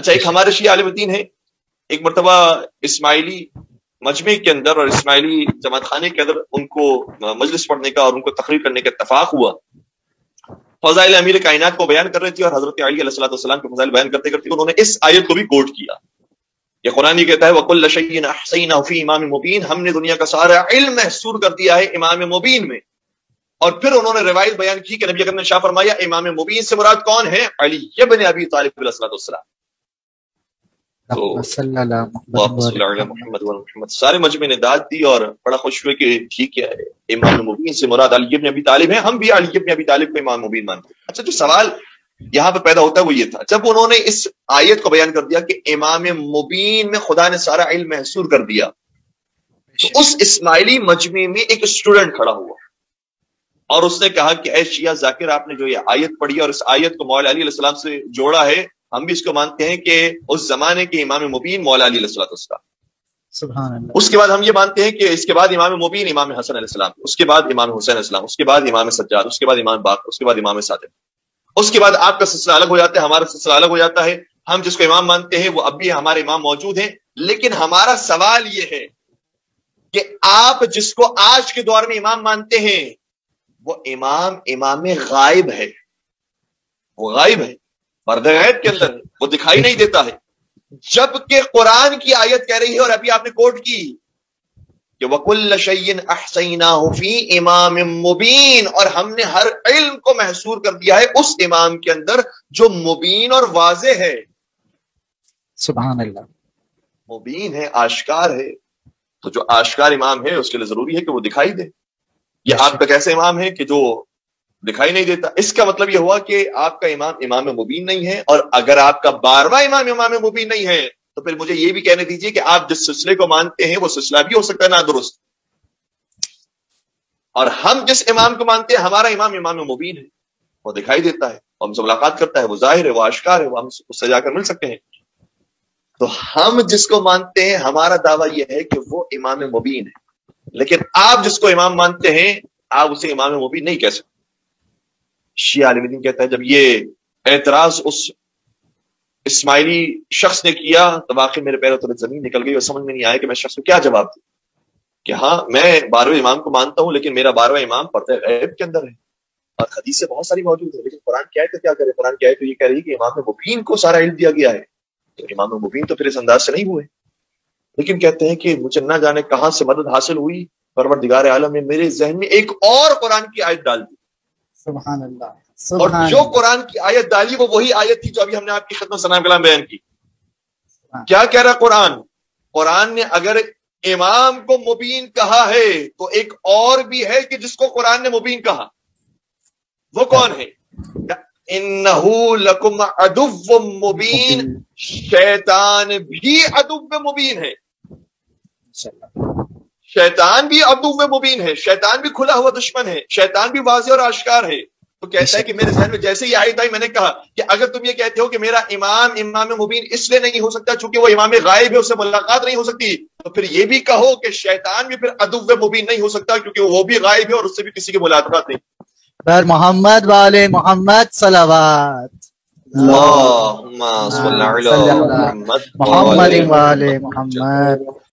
اچھا، ایک ہمارے شیعہ عالم دین ہے، ایک مرتبہ اسماعیلی مجمع کے اندر اور اسماعیلی جماعت خانے کے اندر ان کو مجلس پڑھنے کا اور ان کو تقریر کرنے کا اتفاق ہوا. فضائل امیر کائنات کو بیان کر رہے تھے اور حضرت علی علیہ الصلوۃ والسلام کے فضائل بیان کرتے کرتے انہوں نے اس آیت کو بھی کوٹ کیا. یہ قرآن یہ کہتا ہے وَكُلَّ شَيْءٍ أَحْصَيْنَاهُ فِي إِمَامٍ مُبِينٍ، ہم نے دنیا کا سارا علم محصور کر دیا ہے امام مبین میں. اور پھر انہوں نے روایت بیان کی کہ نبی اکرم نے شاہ فرمایا امام مبین سے مراد کون ہے؟ علی ابن ابی طالب علیہ الصلوۃ والسلام. تو محمد سارے مجمع نے داد دی اور بڑا خوش ہوئے کہ ٹھیک ہے امام مبین سے مراد علی ابن ابی طالب ہیں، ہم بھی علی ابن ابی طالب کو امام مبین مانتے ہیں. اچھا، جو سوال یہاں پہ پیدا ہوتا ہے وہ یہ تھا، جب انہوں نے اس آیت کو بیان کر دیا کہ امام مبین میں خدا نے سارا علم محصور کر دیا، تو اس اسماعیلی مجمع میں ایک اسٹوڈنٹ کھڑا ہوا اور اس نے کہا کہ اے شیعہ ذاکر، آپ نے جو یہ آیت پڑھی اور اس آیت کو مولا علی علیہ السلام سے جوڑا ہے، ہم بھی اس کو مانتے ہیں کہ اس زمانے کے امام مبین مولا علی علیہ السلام. سبحان اللہ. اس کے بعد ہم یہ مانتے ہیں کہ اس کے بعد امام مبین امام حسن علیہ السلام، اس کے بعد امام حسین علیہ السلام، اس کے بعد امام سجاد، اس کے بعد امام باقر، اس کے بعد امام صادق. اس کے بعد آپ کا سلسلہ الگ ہو جاتا ہے، ہمارا سلسلہ الگ ہو جاتا ہے. ہم جس کو امام مانتے ہیں وہ اب بھی ہمارے امام موجود ہیں، لیکن ہمارا سوال یہ ہے کہ آپ جس کو آج کے دور میں امام مانتے ہیں وہ امام غائب ہے، وہ غائب ہے، پردہ غیب کے اندر ہے، وہ دکھائی نہیں دیتا ہے. جبکہ قرآن کی آیت کہہ رہی ہے اور ابھی آپ نے کوٹ کی کہ وَكُلَّ شَيْءٍ أَحْصَيْنَاهُ فِي إِمَامٍ مُبِينٍ، اور ہم نے ہر علم کو محصور کر دیا ہے اس امام کے اندر جو مبین اور واضح ہے. سبحان اللہ. مبین ہے، آشکار ہے. تو جو آشکار امام ہے اس کے لیے ضروری ہے کہ وہ دکھائی دے. یہ آپ کا کیسے امام ہے کہ جو دکھائی نہیں دیتا؟ اس کا مطلب یہ ہوا کہ آپ کا امام امام مبین نہیں ہے. اور اگر آپ کا 12واں امام مبین نہیں ہے تو پھر مجھے یہ بھی کہنے دیجئے کہ آپ جس سلسلے کو مانتے ہیں وہ سلسلہ بھی ہو سکتا ہے نادرست. اور ہم جس امام کو مانتے ہیں ہمارا امام مبین ہے، وہ دکھائی دیتا ہے، وہ ہم سے ملاقات کرتا ہے، وہ ظاہر ہے، وہ آشکار ہے، وہ ہم اس سے جا کر مل سکتے ہیں. تو ہم جس کو مانتے ہیں ہمارا دعویٰ یہ ہے کہ وہ امام مبین ہے، لیکن آپ جس کو امام مانتے ہیں آپ اسے امام مبین نہیں کہہ سکتے. شیعہ عالم دین کہتا ہے جب یہ اعتراض اس اسماعیلی شخص نے کیا تو واقعی میرے پیروں تلے زمین نکل گئی اور سمجھ میں نہیں آیا کہ میں شخص کو کیا جواب دوں. کہ ہاں میں 12ویں امام کو مانتا ہوں لیکن میرا 12واں امام پردہ غیب کے اندر ہے اور حدیثیں بہت ساری موجود ہیں، لیکن قرآن کی آیت کیا کرے؟ قرآن کی آیت تو یہ کہہ رہی ہے کہ امام مبین کو سارا علم دیا گیا ہے. تو امام مبین تو پھر اس انداز سے نہیں ہوئے، لیکن کہتے ہیں کہ مجھے نہ جانے کہاں سے مدد حاصل ہوئی، پروردگار عالم نے میرے ذہن میں ایک اور قرآن کی آیت ڈال دی. سبحان اللہ. اور جو قرآن کی آیت ڈالی وہ وہی آیت تھی جو ابھی ہم نے آپ کی خدمت سلام کلام بیان کی. کیا کہہ رہا قرآن؟ قرآن نے اگر امام کو مبین کہا ہے تو ایک اور بھی ہے کہ جس کو قرآن نے مبین کہا، وہ کون ہے؟ انہو لکم عدو مبین، شیطان بھی عدو مبین ہے. شیطان بھی عدو مبین ہے، شیطان بھی کھلا ہوا دشمن ہے، شیطان بھی واضح اور آشکار ہے. تو کہتا ہے کہ میرے ذہن میں جیسے ہی آئی میں نے کہا کہ اگر تم یہ کہتے ہو کہ میرا امام مبین اس لیے نہیں ہو سکتا چونکہ وہ امام غائب ہے، اس سے ملاقات نہیں ہو سکتی، تو پھر یہ بھی کہو کہ شیطان بھی پھر عدو مبین نہیں ہو سکتا کیونکہ وہ بھی غائب ہے اور اس سے بھی کسی کی ملاقات نہیں. پر محمد والے محمد صلوات اللہم صلی علی محمد محمد والے محمد.